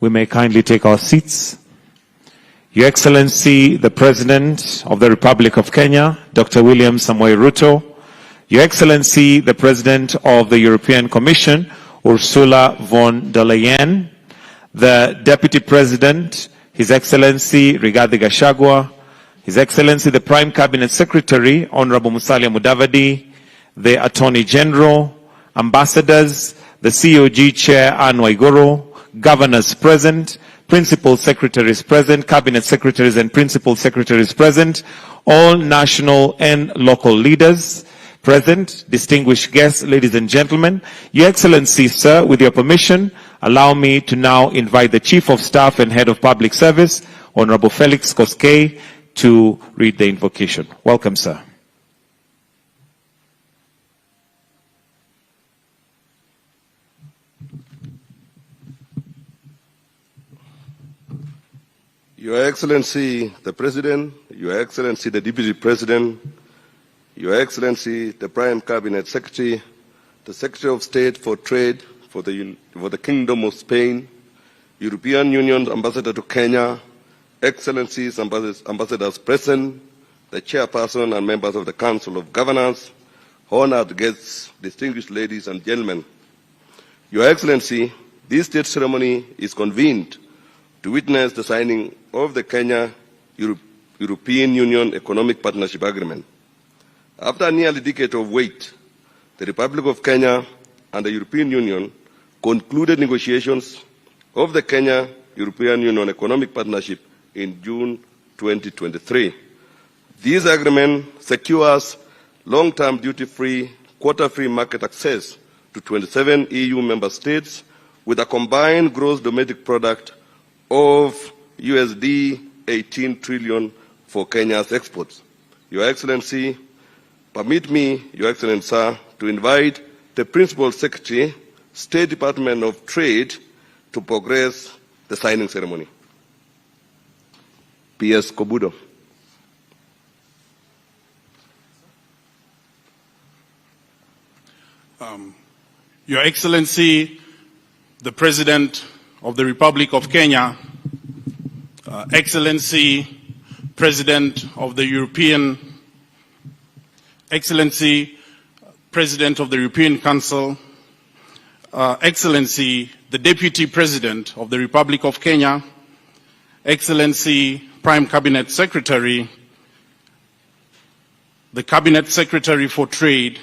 we may kindly take our seats. Your Excellency, the President of the Republic of Kenya, Dr. William Samoei Ruto, Your Excellency, the President of the European Commission, Ursula von der Leyen, the Deputy President, His Excellency Rigathi Gachagua, His Excellency the Prime Cabinet Secretary, Honorable Musalia Mudavadi, the Attorney General, Ambassadors, the COG Chair Anne Waiguru, Governors present, Principal Secretaries present, Cabinet Secretaries and Principal Secretaries present, all national and local leaders present, distinguished guests, ladies and gentlemen. Your Excellency, sir, with your permission, allow me to now invite the Chief of Staff and Head of Public Service, Honorable Felix Koskei, to read the invocation. Welcome, sir. Your Excellency, the President, Your Excellency, the Deputy President, Your Excellency, the Prime Cabinet Secretary, the Secretary of State for Trade for the Kingdom of Spain, European Union Ambassador to Kenya, Excellencies, Ambassadors present, the Chairperson and members of the Council of Governors, honored guests, distinguished ladies and gentlemen. Your Excellency, this state ceremony is convened to witness the signing of the Kenya-European Union Economic Partnership Agreement. After a nearly decade of wait, the Republic of Kenya and the European Union concluded negotiations of the Kenya-European Union Economic Partnership in June 2023. This agreement secures long-term duty-free, quota-free market access to 27 EU member states with a combined gross domestic product of USD 18 trillion for Kenya's exports. Your Excellency, permit me, Your Excellency, sir, to invite the Principal Secretary, State Department of Trade, to progress the signing ceremony. P.S. Kobudo. Your Excellency, the President of the Republic of Kenya, Excellency, President of the European, Excellency, President of the European Council, Excellency, the Deputy President of the Republic of Kenya, Excellency, Prime Cabinet Secretary, the Cabinet Secretary for Trade,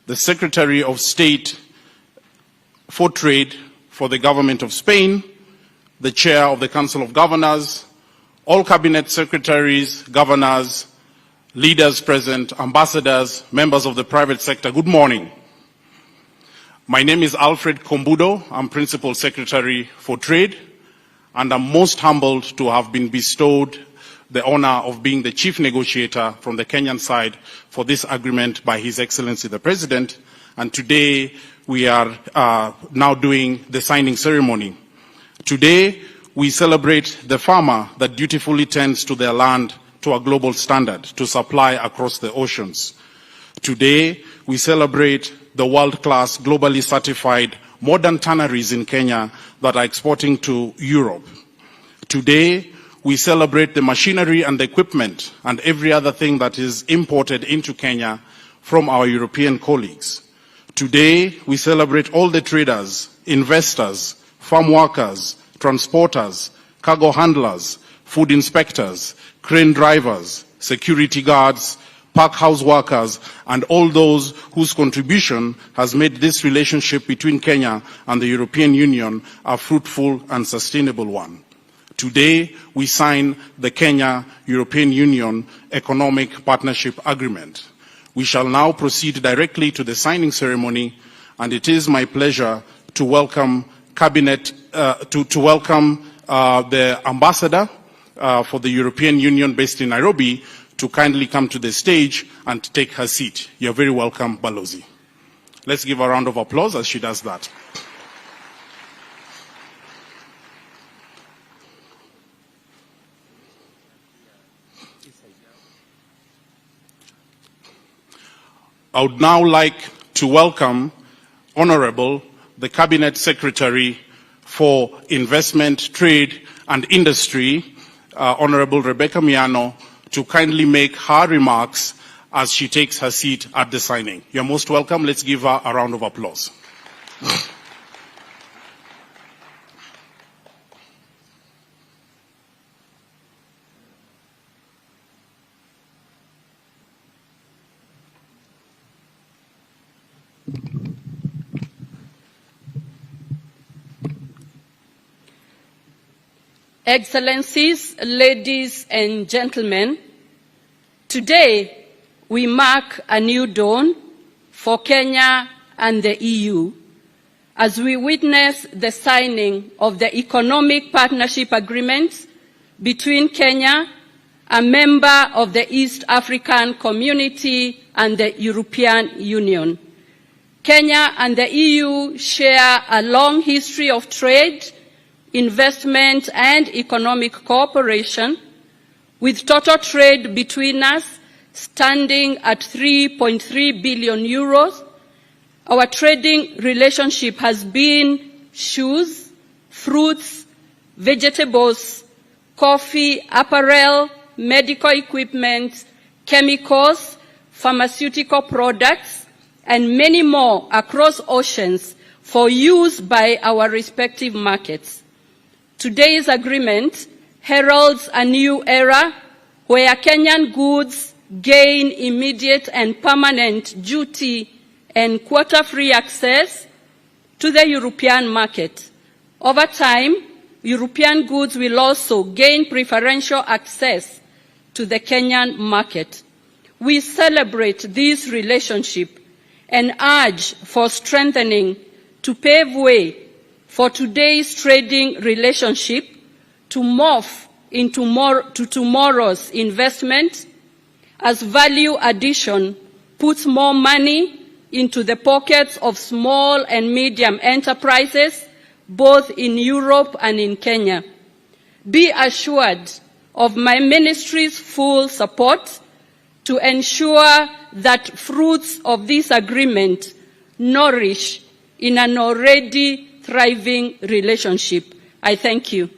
the Secretary of State for Trade for the Government of Spain, the Chair of the Council of Governors, all Cabinet Secretaries, Governors, leaders present, ambassadors, members of the private sector, good morning. My name is Alfred Kombudo. I'm Principal Secretary for Trade, and I'm most humbled to have been bestowed the honor of being the chief negotiator from the Kenyan side for this agreement by His Excellency the President. And today we are now doing the signing ceremony. Today we celebrate the farmer that dutifully tends to their land to a global standard to supply across the oceans. Today we celebrate the world-class, globally certified modern tanneries in Kenya that are exporting to Europe. Today we celebrate the machinery and the equipment and every other thing that is imported into Kenya from our European colleagues. Today, we celebrate all the traders, investors, farm workers, transporters, cargo handlers, food inspectors, crane drivers, security guards, park house workers, and all those whose contribution has made this relationship between Kenya and the European Union a fruitful and sustainable one. Today, we sign the Kenya-European Union Economic Partnership Agreement. We shall now proceed directly to the signing ceremony, and it is my pleasure to welcome the ambassador for the European Union based in Nairobi to kindly come to the stage and take her seat. You're very welcome, Balozi. Let's give a round of applause as she does that. I would now like to welcome Honorable the Cabinet Secretary for Investment, Trade and Industry, Honorable Rebecca Miano, to kindly make her remarks as she takes her seat at the signing. You're most welcome. Let's give her a round of applause. Excellencies, ladies and gentlemen, today we mark a new dawn for Kenya and the EU as we witness the signing of the Economic Partnership Agreement between Kenya, a member of the East African Community, and the European Union. Kenya and the EU share a long history of trade, investment and economic cooperation, with total trade between us standing at 3.3 billion euros. Our trading relationship has been shoes, fruits, vegetables, coffee, apparel, medical equipment, chemicals, pharmaceutical products, and many more across oceans for use by our respective markets. Today's agreement heralds a new era where Kenyan goods gain immediate and permanent duty and quota-free access to the European market. Over time, European goods will also gain preferential access to the Kenyan market. We celebrate this relationship and urge for strengthening to pave way for today's trading relationship to morph into tomorrow's investment, as value addition puts more money into the pockets of small and medium enterprises, both in Europe and in Kenya. Be assured of my ministry's full support to ensure that fruits of this agreement nourish in an already thriving relationship. I thank you.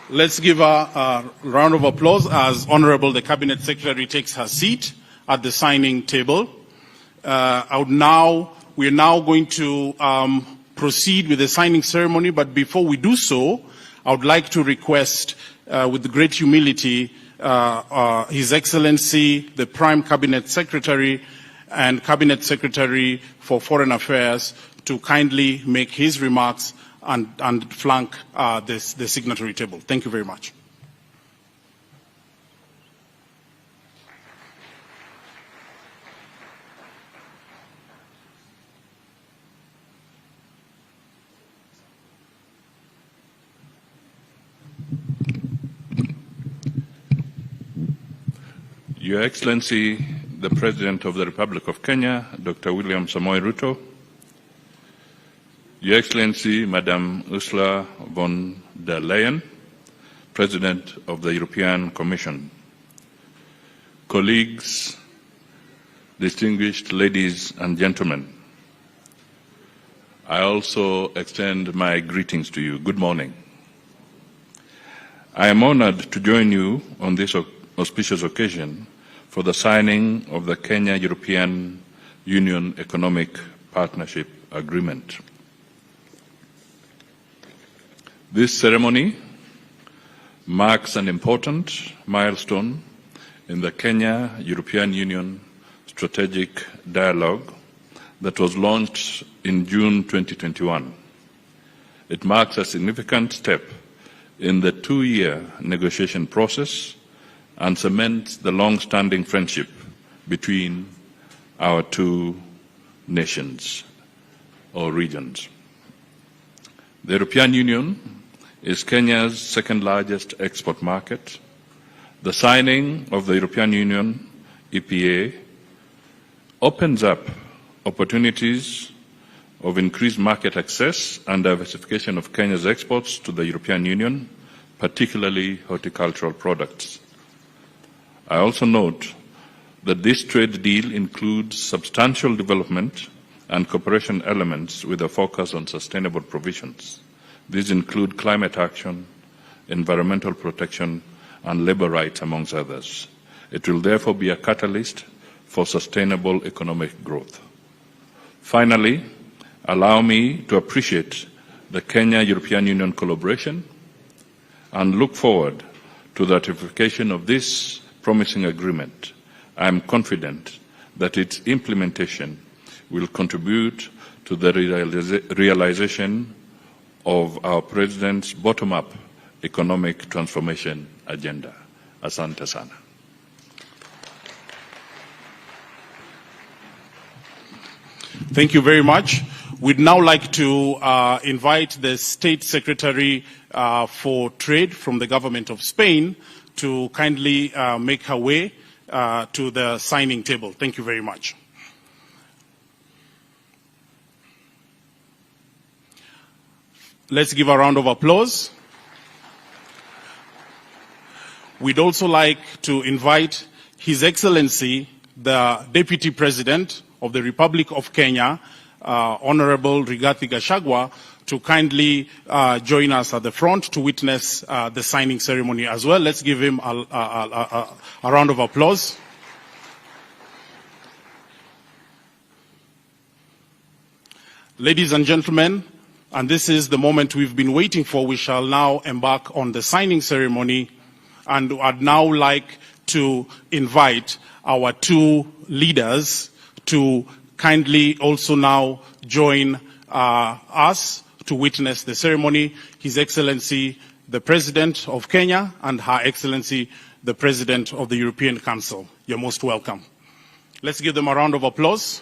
Let's give her a round of applause as Honorable the Cabinet Secretary takes her seat at the signing table. We are now going to proceed with the signing ceremony, but before we do so, I would like to request, with great humility, His Excellency, the Prime Cabinet Secretary and Cabinet Secretary for Foreign Affairs, to kindly make his remarks and flank the signatory table. Thank you very much. Your Excellency, the President of the Republic of Kenya, Dr. William Samoei Ruto, Your Excellency, Madam Ursula von der Leyen, President of the European Commission, colleagues, distinguished ladies and gentlemen, I also extend my greetings to you. Good morning. I am honored to join you on this auspicious occasion for the signing of the Kenya-European Union Economic Partnership Agreement. This ceremony marks an important milestone in the Kenya-European Union Strategic Dialogue that was launched in June 2021. It marks a significant step in the two-year negotiation process and cements the long-standing friendship between our two nations or regions. The European Union is Kenya's second-largest export market. The signing of the European Union EPA opens up opportunities of increased market access and diversification of Kenya's exports to the European Union, particularly horticultural products. I also note that this trade deal includes substantial development and cooperation elements with a focus on sustainable provisions. These include climate action, environmental protection, and labor rights, amongst others. It will therefore be a catalyst for sustainable economic growth. Finally, allow me to appreciate the Kenya-European Union collaboration and look forward to the ratification of this promising agreement. I am confident that its implementation will contribute to the realization of our President's bottom-up economic transformation agenda. Asante sana. Thank you very much. We'd now like to invite the State Secretary for Trade from the Government of Spain to kindly make her way to the signing table. Thank you very much. Let's give a round of applause. We'd also like to invite His Excellency, the Deputy President of the Republic of Kenya, Honorable Rigathi Gachagua, to kindly join us at the front to witness the signing ceremony as well. Let's give him a round of applause. Ladies and gentlemen, and this is the moment we've been waiting for, we shall now embark on the signing ceremony, and I'd now like to invite our two leaders to kindly also now join us to witness the ceremony. His Excellency, the President of Kenya, and Her Excellency, the President of the European Council. You're most welcome. Let's give them a round of applause.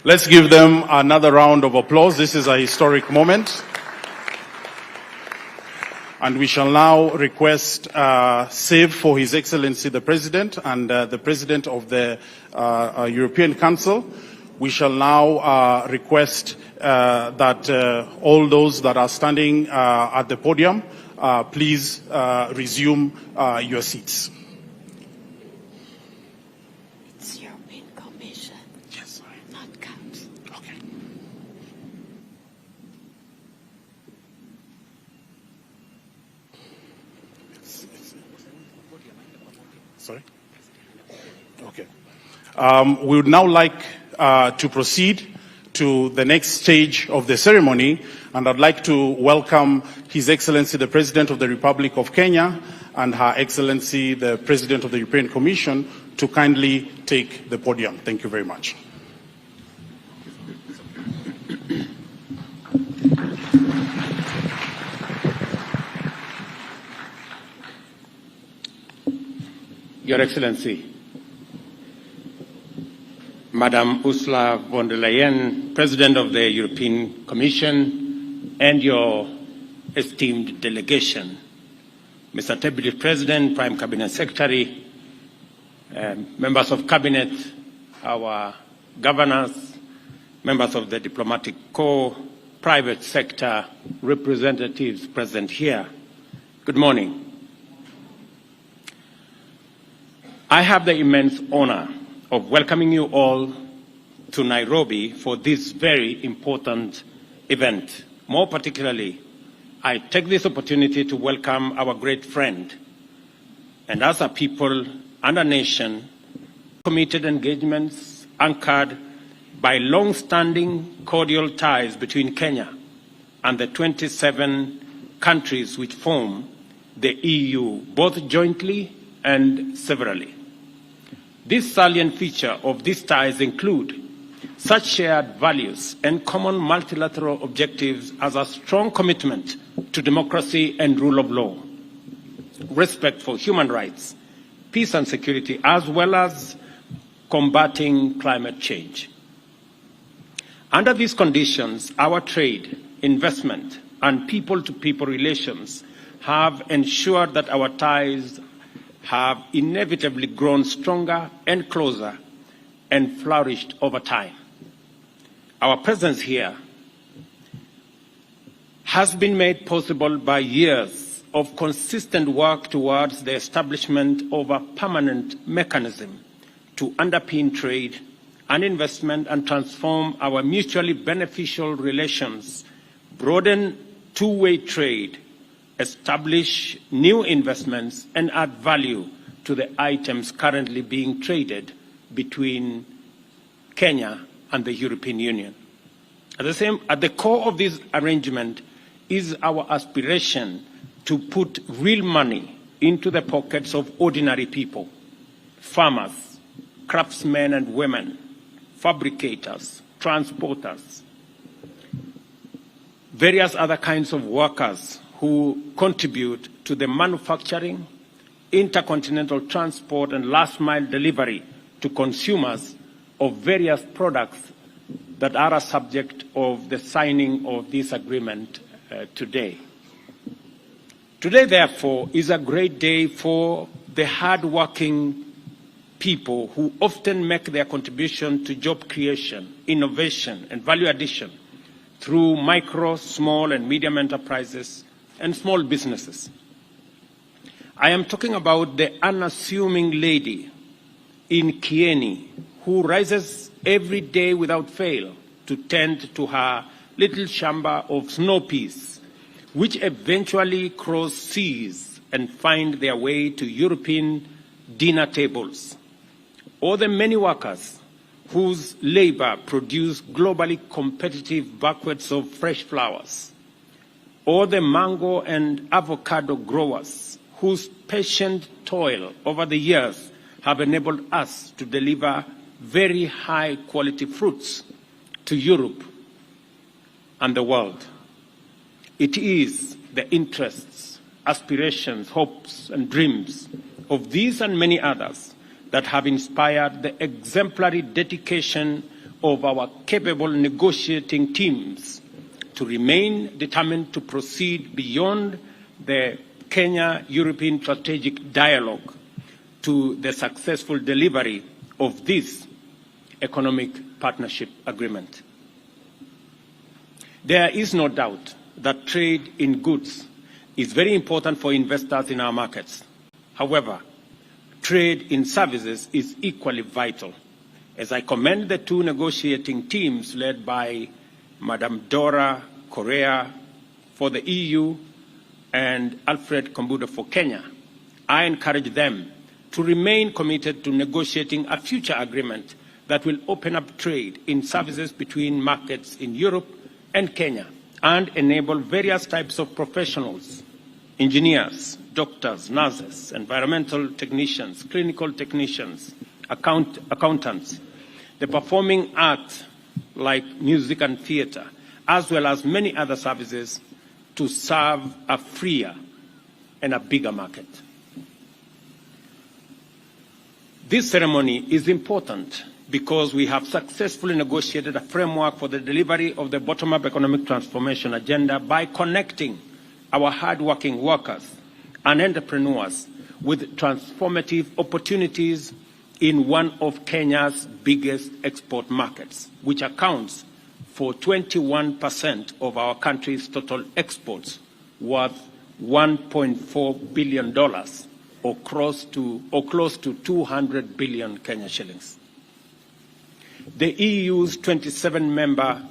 Let's give them another round of applause. This is a historic moment. And we shall now request save for His Excellency the President and the President of the European Council. We shall now request that all those that are standing at the podium, please resume your seats. It's European Commission. Yes, not Council. okay. Sorry? Okay. We would now like to proceed to the next stage of the ceremony, and I'd like to welcome His Excellency the President of the Republic of Kenya and Her Excellency the President of the European Commission to kindly take the podium. Thank you very much. Your Excellency, Madam Ursula von der Leyen, President of the European Commission, and your esteemed delegation, Mr. Deputy President, Prime Cabinet Secretary, members of Cabinet, our governors, members of the diplomatic corps, private sector representatives present here. Good morning. I have the immense honor of welcoming you all to Nairobi for this very important event. More particularly, I take this opportunity to welcome our great friend, and as a people and a nation, committed engagements anchored by long-standing cordial ties between Kenya and the 27 countries which form the EU, both jointly and severally. This salient feature of these ties include such shared values and common multilateral objectives as a strong commitment to democracy and rule of law, respect for human rights, peace and security, as well as combating climate change. Under these conditions, our trade, investment, and people-to-people relations have ensured that our ties have inevitably grown stronger and closer and flourished over time. Our presence here has been made possible by years of consistent work towards the establishment of a permanent mechanism to underpin trade and investment and transform our mutually beneficial relations, broaden two-way trade, establish new investments, and add value to the items currently being traded between Kenya and the European Union. At the core of this arrangement is our aspiration to put real money into the pockets of ordinary people, farmers, craftsmen and women, fabricators, transporters, various other kinds of workers who contribute to the manufacturing, intercontinental transport, and last-mile delivery to consumers of various products that are a subject of the signing of this agreement today. Today, therefore, is a great day for the hard-working people who often make their contribution to job creation, innovation, and value addition through micro, small, and medium enterprises and small businesses. I am talking about the unassuming lady in Kieni who rises every day without fail to tend to her little shamba of snow peas, which eventually cross seas and find their way to European dinner tables, or the many workers whose labor produce globally competitive buckets of fresh flowers, or the mango and avocado growers whose patient toil over the years have enabled us to deliver very high-quality fruits to Europe and the world. It is the interests, aspirations, hopes, and dreams of these and many others that have inspired the exemplary dedication of our capable negotiating teams to remain determined to proceed beyond the Kenya-European strategic dialogue to the successful delivery of this economic partnership agreement. There is no doubt that trade in goods is very important for investors in our markets. However, trade in services is equally vital. As I commend the two negotiating teams led by Madam Dora Correa for the EU and Alfred Kombuda for Kenya, I encourage them to remain committed to negotiating a future agreement that will open up trade in services between markets in Europe and Kenya and enable various types of professionals, engineers, doctors, nurses, environmental technicians, clinical technicians, accountants, the performing arts like music and theatre, as well as many other services to serve a freer and a bigger market. This ceremony is important because we have successfully negotiated a framework for the delivery of the bottom-up economic transformation agenda by connecting our hard-working workers and entrepreneurs with transformative opportunities in one of Kenya's biggest export markets, which accounts for 21% of our country's total exports, worth $1.4 billion, or close to 200 billion Kenya shillings. The EU's 27 member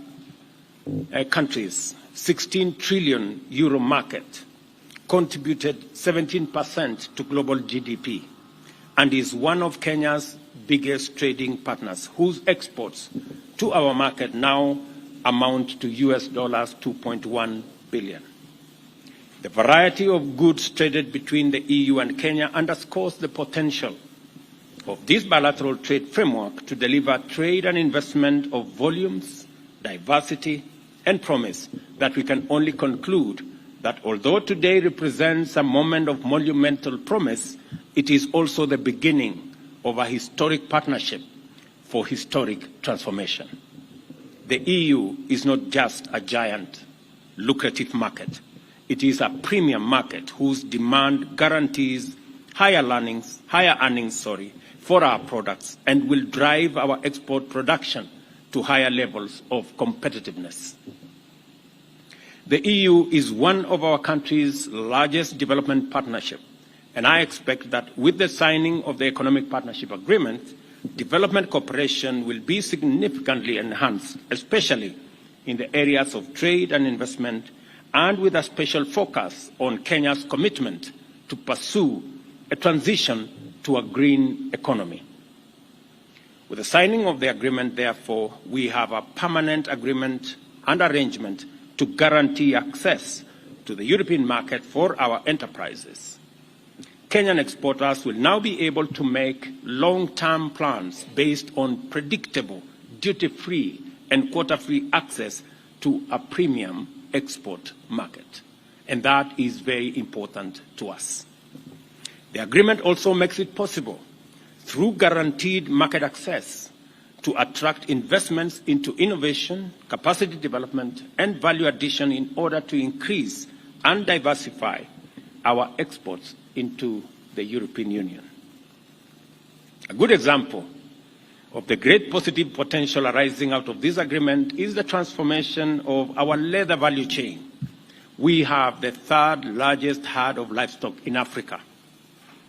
countries, 16 trillion euro market, contributed 17% to global GDP and is one of Kenya's biggest trading partners, whose exports to our market now amount to US dollars 2.1 billion. The variety of goods traded between the EU and Kenya underscores the potential of this bilateral trade framework to deliver trade and investment of volumes, diversity, and promise that we can only conclude that although today represents a moment of monumental promise, it is also the beginning of a historic partnership for historic transformation. The EU is not just a giant, lucrative market. It is a premium market whose demand guarantees higher earnings for our products and will drive our export production to higher levels of competitiveness. The EU is one of our country's largest development partnerships, and I expect that with the signing of the Economic Partnership Agreement, development cooperation will be significantly enhanced, especially in the areas of trade and investment, and with a special focus on Kenya's commitment to pursue a transition to a green economy. With the signing of the agreement, therefore, we have a permanent agreement and arrangement to guarantee access to the European market for our enterprises. Kenyan exporters will now be able to make long-term plans based on predictable, duty-free and quota-free access to a premium export market. And that is very important to us. The agreement also makes it possible, through guaranteed market access, to attract investments into innovation, capacity development, and value addition in order to increase and diversify our exports into the European Union. A good example of the great positive potential arising out of this agreement is the transformation of our leather value chain. We have the third largest herd of livestock in Africa.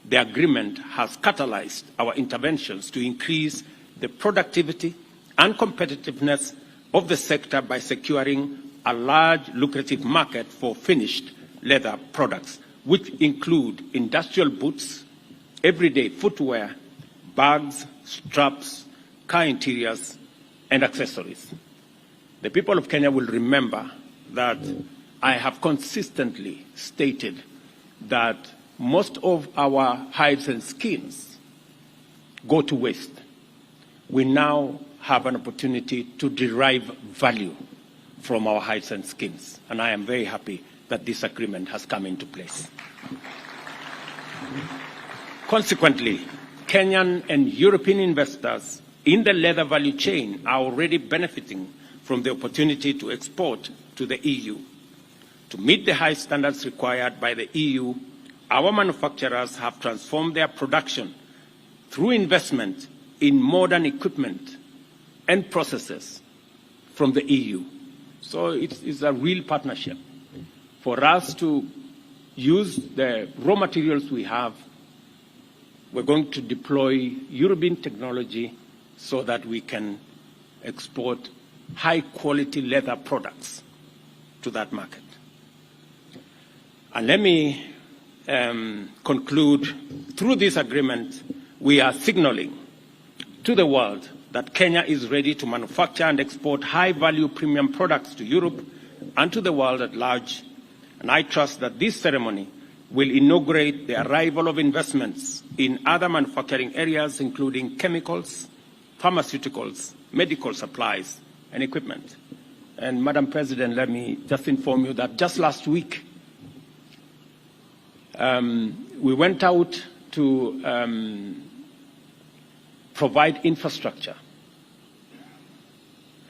The agreement has catalyzed our interventions to increase the productivity and competitiveness of the sector by securing a large, lucrative market for finished leather products, which include industrial boots, everyday footwear, bags, straps, car interiors, and accessories. The people of Kenya will remember that I have consistently stated that most of our hides and skins go to waste. We now have an opportunity to derive value from our hides and skins, and I am very happy that this agreement has come into place. Consequently, Kenyan and European investors in the leather value chain are already benefiting from the opportunity to export to the EU. To meet the high standards required by the EU, our manufacturers have transformed their production through investment in modern equipment and processes from the EU. So it's a real partnership for us to use the raw materials we have. We're going to deploy European technology so that we can export high-quality leather products to that market. And let me conclude, through this agreement, we are signaling to the world that Kenya is ready to manufacture and export high-value premium products to Europe and to the world at large. And I trust that this ceremony will inaugurate the arrival of investments in other manufacturing areas, including chemicals, pharmaceuticals, medical supplies, and equipment. And Madam President, let me just inform you that just last week, we went out to provide infrastructure.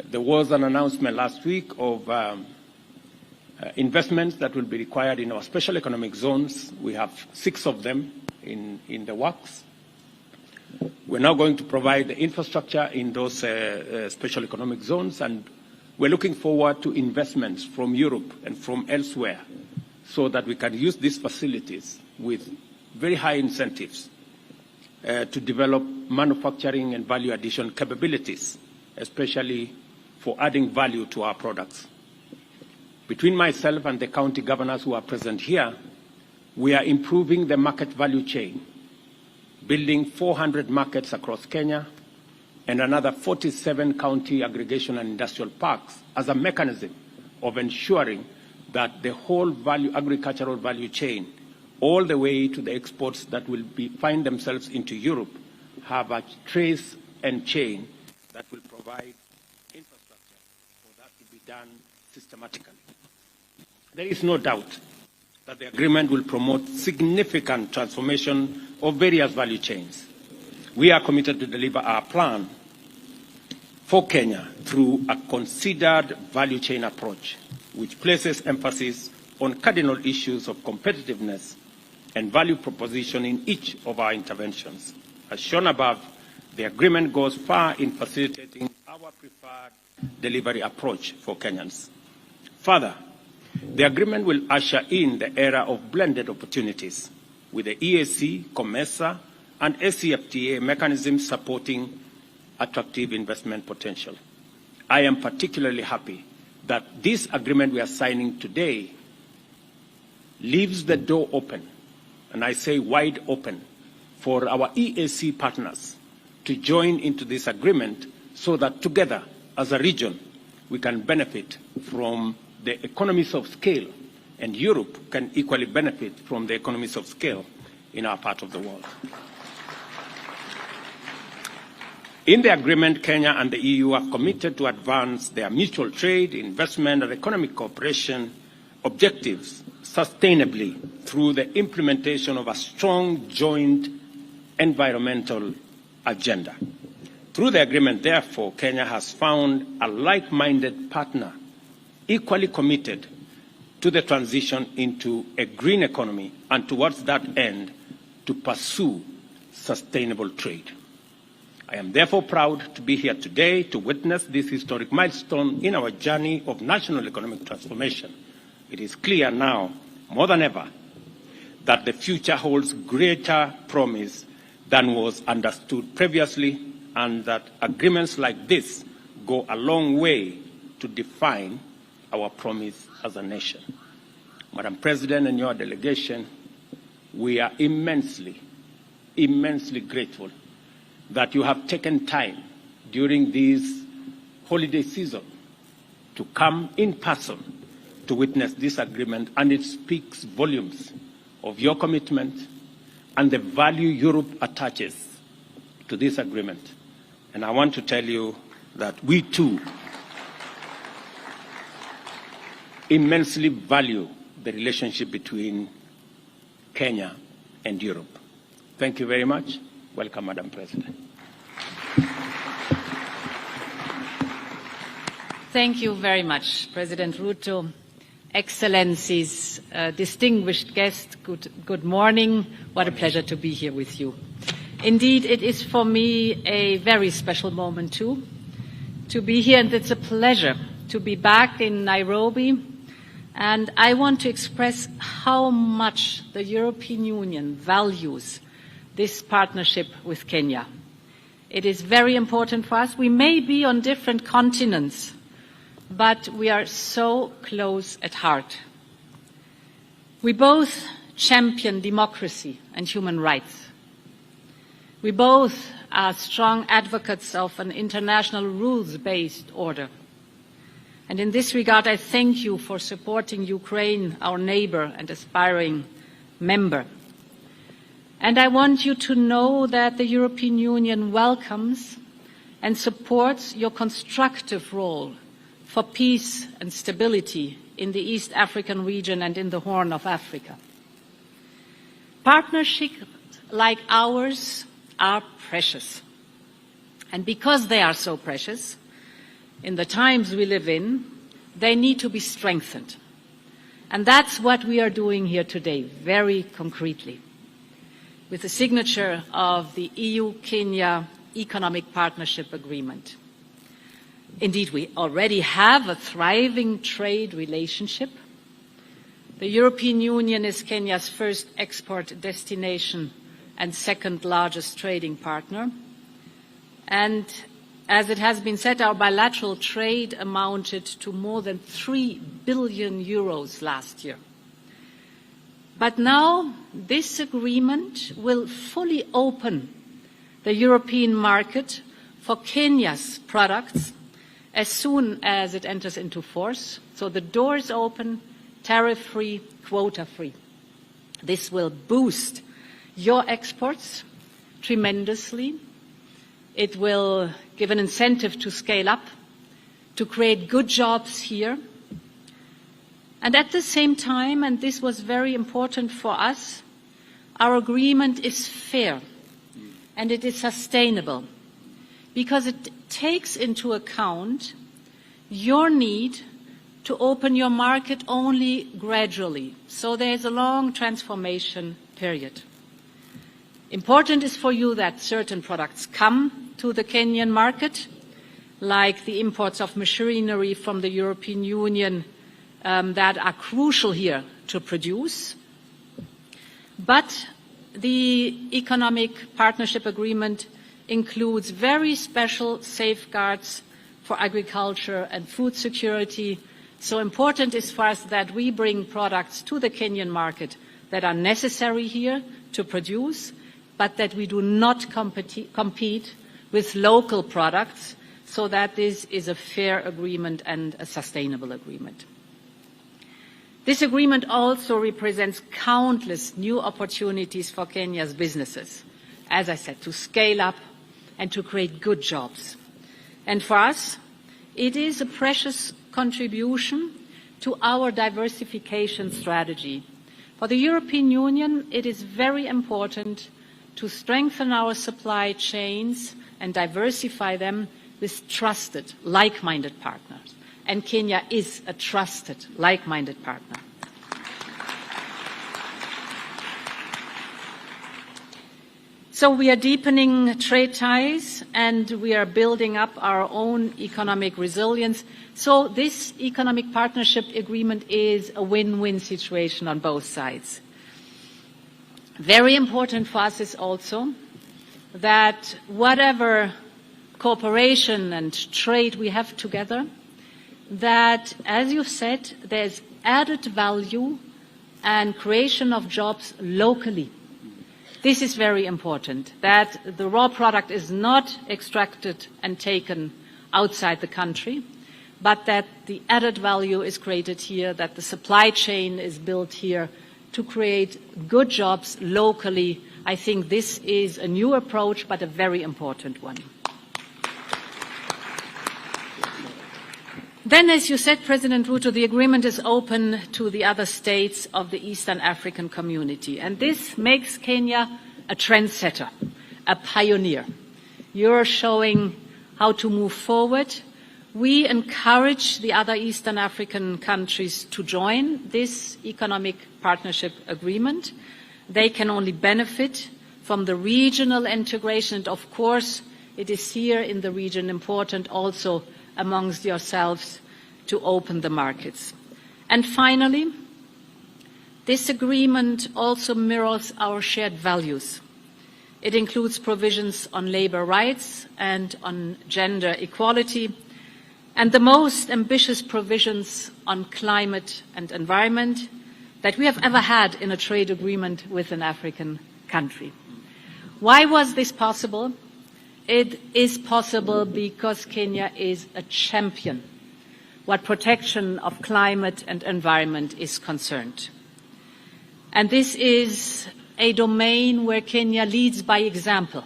There was an announcement last week of investments that will be required in our special economic zones. We have 6 of them in the works. We're now going to provide the infrastructure in those special economic zones, and we're looking forward to investments from Europe and from elsewhere so that we can use these facilities with very high incentives to develop manufacturing and value addition capabilities, especially for adding value to our products. Between myself and the county governors who are present here, we are improving the market value chain, building 400 markets across Kenya and another 47 county aggregation and industrial parks as a mechanism of ensuring that the whole agricultural value chain, all the way to the exports that will find themselves into Europe, have a trace and chain that will provide infrastructure for that to be done systematically. There is no doubt that the agreement will promote significant transformation of various value chains. We are committed to deliver our plan for Kenya through a considered value chain approach, which places emphasis on cardinal issues of competitiveness and value proposition in each of our interventions. As shown above, the agreement goes far in facilitating our preferred delivery approach for Kenyans. Further, the agreement will usher in the era of blended opportunities, with the EAC, COMESA, and SCFTA mechanisms supporting attractive investment potential. I am particularly happy that this agreement we are signing today leaves the door open, and I say wide open, for our EAC partners to join into this agreement so that together as a region we can benefit from the economies of scale, and Europe can equally benefit from the economies of scale in our part of the world. In the agreement, Kenya and the EU are committed to advance their mutual trade, investment, and economic cooperation objectives sustainably through the implementation of a strong joint environmental agenda. Through the agreement, therefore, Kenya has found a like-minded partner equally committed to the transition into a green economy and towards that end to pursue sustainable trade. I am therefore proud to be here today to witness this historic milestone in our journey of national economic transformation. It is clear now, more than ever, that the future holds greater promise than was understood previously, and that agreements like this go a long way to define our promise as a nation. Madam President and your delegation, we are immensely, immensely grateful that you have taken time during this holiday season to come in person to witness this agreement, and it speaks volumes of your commitment and the value Europe attaches to this agreement. And I want to tell you that we too immensely value the relationship between Kenya and Europe. Thank you very much. Welcome, Madam President. Thank you very much, President Ruto. Excellencies, distinguished guests, good morning. What a pleasure to be here with you. Indeed, it is for me a very special moment too, to be here, and it's a pleasure to be back in Nairobi. And I want to express how much the European Union values this partnership with Kenya. It is very important for us. We may be on different continents, but we are so close at heart. We both champion democracy and human rights. We both are strong advocates of an international rules-based order. And in this regard, I thank you for supporting Ukraine, our neighbor and aspiring member. And I want you to know that the European Union welcomes and supports your constructive role for peace and stability in the East African region and in the Horn of Africa. Partnerships like ours are precious. And because they are so precious, in the times we live in, they need to be strengthened. And that's what we are doing here today, very concretely, with the signature of the EU-Kenya Economic Partnership Agreement. Indeed, we already have a thriving trade relationship. The European Union is Kenya's first export destination and second largest trading partner. And as it has been said, our bilateral trade amounted to more than 3 billion euros last year. But now this agreement will fully open the European market for Kenya's products as soon as it enters into force. So the doors open, tariff-free, quota-free. This will boost your exports tremendously. It will give an incentive to scale up, to create good jobs here. And at the same time, and this was very important for us, our agreement is fair and it is sustainable because it takes into account your need to open your market only gradually. So there is a long transformation period. Important is for you that certain products come to the Kenyan market, like the imports of machinery from the European Union that are crucial here to produce. But the Economic Partnership Agreement includes very special safeguards for agriculture and food security. So important is for us that we bring products to the Kenyan market that are necessary here to produce, but that we do not compete with local products, so that this is a fair agreement and a sustainable agreement. This agreement also represents countless new opportunities for Kenya's businesses, as I said, to scale up and to create good jobs. And for us, it is a precious contribution to our diversification strategy. For the European Union, it is very important to strengthen our supply chains and diversify them with trusted, like-minded partners. And Kenya is a trusted, like-minded partner. So we are deepening trade ties and we are building up our own economic resilience. So this economic partnership agreement is a win-win situation on both sides. Very important for us is also that whatever cooperation and trade we have together, that, as you've said, there's added value and creation of jobs locally. This is very important, that the raw product is not extracted and taken outside the country, but that the added value is created here, that the supply chain is built here to create good jobs locally. I think this is a new approach, but a very important one. Then, as you said, President Ruto, the agreement is open to the other states of the Eastern African community. And this makes Kenya a trendsetter, a pioneer. You're showing how to move forward We encourage the other Eastern African countries to join this economic partnership agreement. They can only benefit from the regional integration, and of course, it is here in the region important also amongst yourselves to open the markets. And finally, this agreement also mirrors our shared values. It includes provisions on labour rights and on gender equality, and the most ambitious provisions on climate and environment that we have ever had in a trade agreement with an African country. Why was this possible? It is possible because Kenya is a champion what protection of climate and environment is concerned. And this is a domain where Kenya leads by example.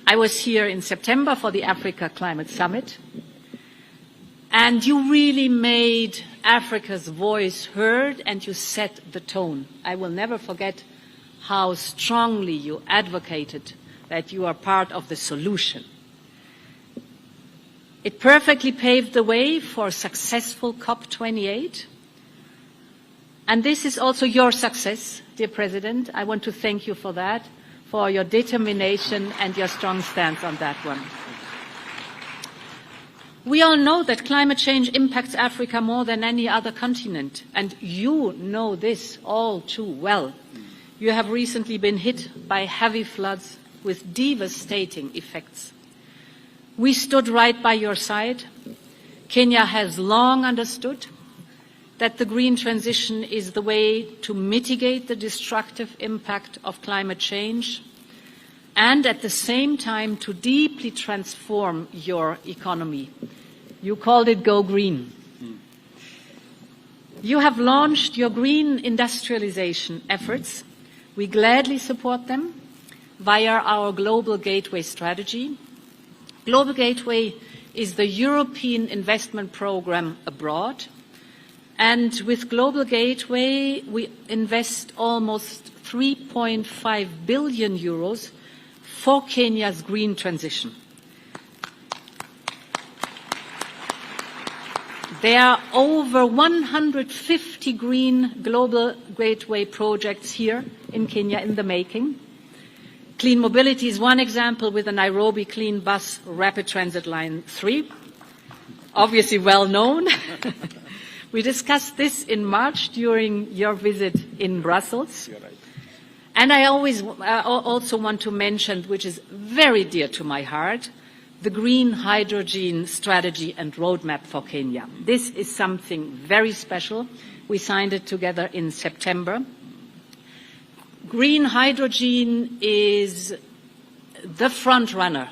I was here in September for the Africa Climate Summit, and you really made Africa's voice heard and you set the tone. I will never forget how strongly you advocated that you are part of the solution. It perfectly paved the way for a successful COP28. And this is also your success, dear President. I want to thank you for that, for your determination and your strong stance on that one. We all know that climate change impacts Africa more than any other continent, and you know this all too well. You have recently been hit by heavy floods with devastating effects. We stood right by your side. Kenya has long understood that the green transition is the way to mitigate the destructive impact of climate change and at the same time to deeply transform your economy. You called it Go Green. You have launched your green industrialization efforts. We gladly support them via our Global Gateway strategy. Global Gateway is the European investment program abroad. And with Global Gateway, we invest almost 3.5 billion euros for Kenya's green transition. There are over 150 green Global Gateway projects here in Kenya in the making. Clean mobility is one example with the Nairobi Clean Bus Rapid Transit Line 3, obviously well known. We discussed this in March during your visit in Brussels. And I also want to mention, which is very dear to my heart, the green hydrogen strategy and roadmap for Kenya. This is something very special. We signed it together in September. Green hydrogen is the front runner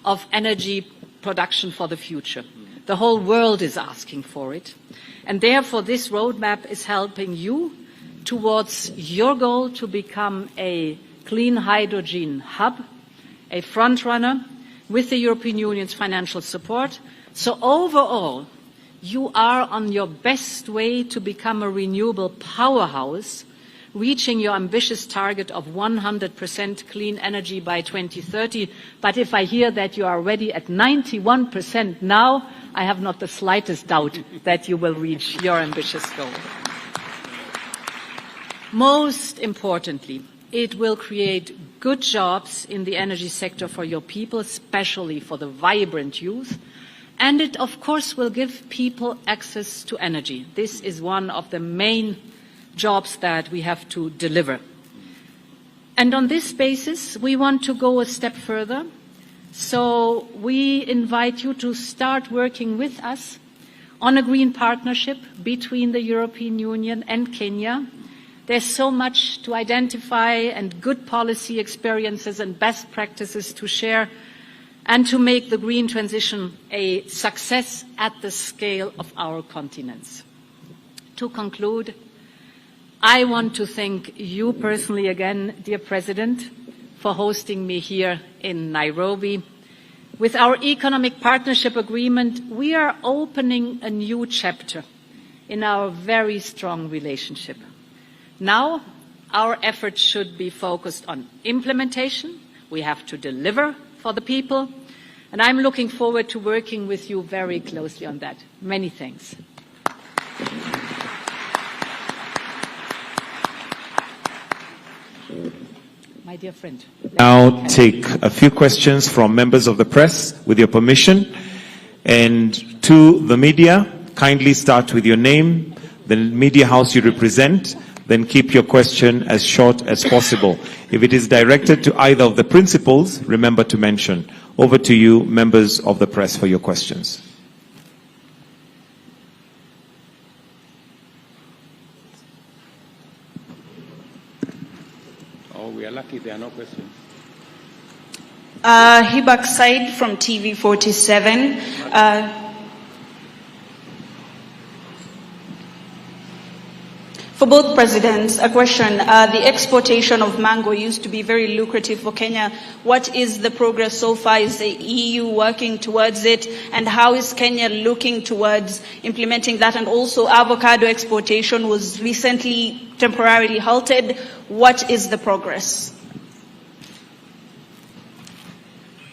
of energy production for the future. The whole world is asking for it. And therefore, this roadmap is helping you towards your goal to become a clean hydrogen hub, a front runner with the European Union's financial support. So overall, you are on your best way to become a renewable powerhouse, reaching your ambitious target of 100% clean energy by 2030. But if I hear that you are already at 91% now, I have not the slightest doubt that you will reach your ambitious goal. Most importantly, it will create good jobs in the energy sector for your people, especially for the vibrant youth. And it, of course, will give people access to energy. This is one of the main jobs that we have to deliver. And on this basis, we want to go a step further. So we invite you to start working with us on a green partnership between the European Union and Kenya. There's so much to identify and good policy experiences and best practices to share and to make the green transition a success at the scale of our continents. To conclude, I want to thank you personally again, dear President, for hosting me here in Nairobi. With our economic partnership agreement, we are opening a new chapter in our very strong relationship. Now, our efforts should be focused on implementation. We have to deliver for the people. And I'm looking forward to working with you very closely on that. Many thanks. My dear friend. Now take a few questions from members of the press, with your permission. And to the media, kindly start with your name, the media house you represent, then keep your question as short as possible. If it is directed to either of the principals, remember to mention. Over to you, members of the press, for your questions. Oh, we are lucky there are no questions. Hibak Said from TV47. For both presidents, a question. The exportation of mango used to be very lucrative for Kenya. What is the progress so far? Is the EU working towards it? And how is Kenya looking towards implementing that? And also, avocado exportation was recently temporarily halted. What is the progress?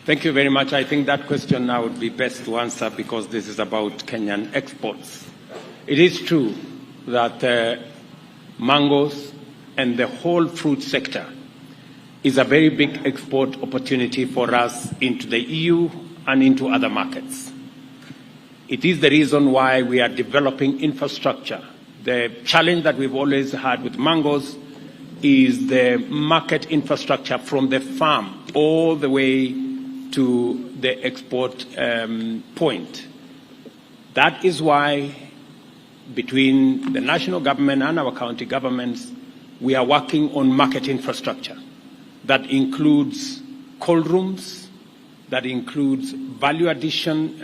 Thank you very much. I think that question now would be best to answer because this is about Kenyan exports. It is true that mangoes and the whole fruit sector is a very big export opportunity for us into the EU and into other markets. It is the reason why we are developing infrastructure. The challenge that we've always had with mangoes is the market infrastructure from the farm all the way to the export point. That is why between the national government and our county governments, we are working on market infrastructure. That includes cold rooms, that includes value addition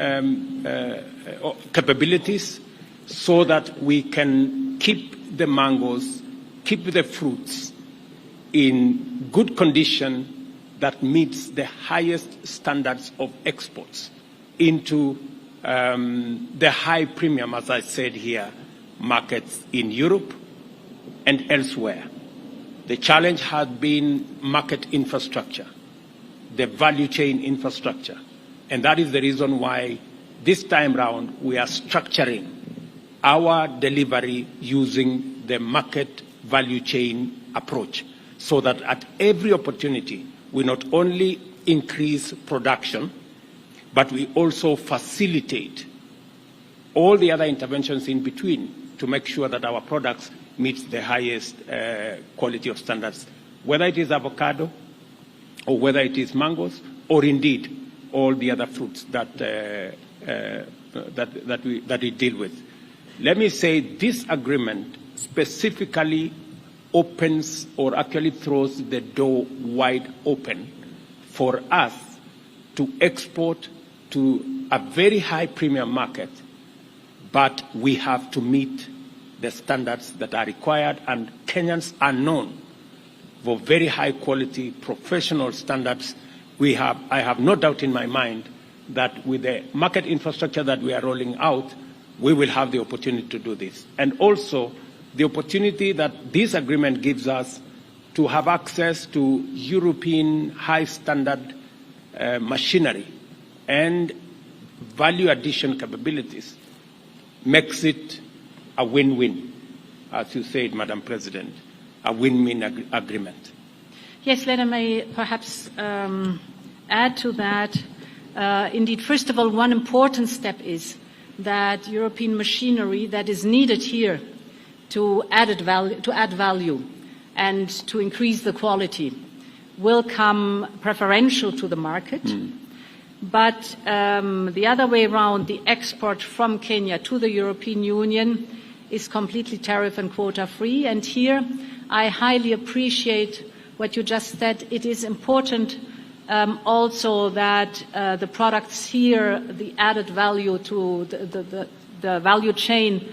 capabilities, so that we can keep the mangoes, keep the fruits in good condition that meets the highest standards of exports into the high premium, as I said here, markets in Europe and elsewhere. The challenge has been market infrastructure, the value chain infrastructure. And that is the reason why this time round we are structuring our delivery using the market value chain approach, so that at every opportunity we not only increase production, but we also facilitate all the other interventions in between to make sure that our products meet the highest quality of standards, whether it is avocado or whether it is mangoes, or indeed all the other fruits that we deal with. Let me say this agreement specifically opens or actually throws the door wide open for us to export to a very high premium market, but we have to meet the standards that are required, and Kenyans are known for very high quality professional standards. I have no doubt in my mind that with the market infrastructure that we are rolling out, we will have the opportunity to do this. And also the opportunity that this agreement gives us to have access to European high standard machinery and value addition capabilities makes it a win-win, as you said, Madam President, a win-win agreement. Yes, let me perhaps add to that. Indeed, first of all, one important step is that European machinery that is needed here to add value and to increase the quality will come preferential to the market. But the other way around, the export from Kenya to the European Union is completely tariff and quota free. And here I highly appreciate what you just said. It is important also that the products here, the added value to the value chain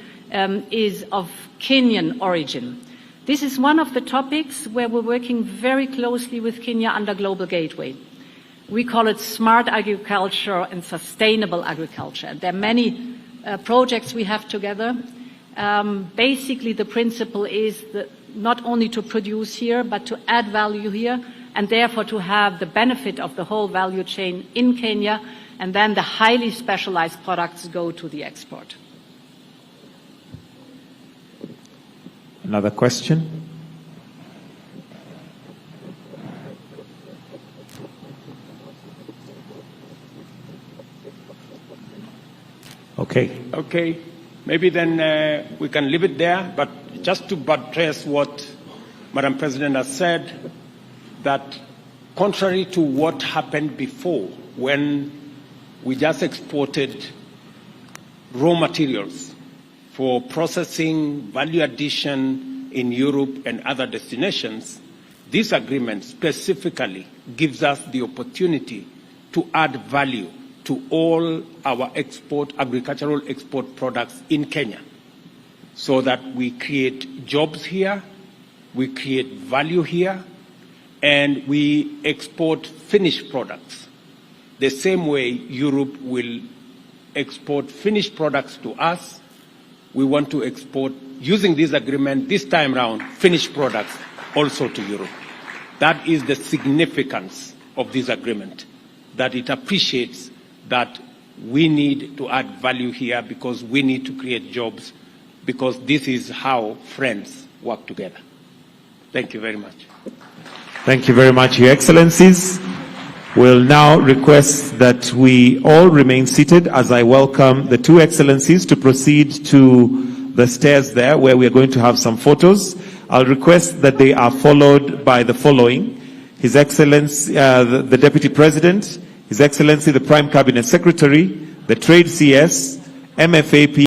is of Kenyan origin. This is one of the topics where we're working very closely with Kenya under Global Gateway. We call it smart agriculture and sustainable agriculture. There are many projects we have together. Basically, the principle is that not only to produce here, but to add value here and therefore to have the benefit of the whole value chain in Kenya, and then the highly specialized products go to the export. Another question? Okay. Okay, maybe then we can leave it there, but just to buttress what Madam President has said, that contrary to what happened before, when we just exported raw materials for processing, value addition in Europe and other destinations, this agreement specifically gives us the opportunity to add value to all our agricultural export products in Kenya, so that we create jobs here, we create value here, and we export finished products. The same way Europe will export finished products to us, we want to export, using this agreement this time around, finished products also to Europe. That is the significance of this agreement, that it appreciates that we need to add value here because we need to create jobs, because this is how friends work together. Thank you very much. Thank you very much, Your Excellencies. We'll now request that we all remain seated as I welcome the two Excellencies to proceed to the stairs there, where we are going to have some photos. I'll request that they are followed by the following: His Excellency, the Deputy President, His Excellency, the Prime Cabinet Secretary, the Trade CS, MFAP,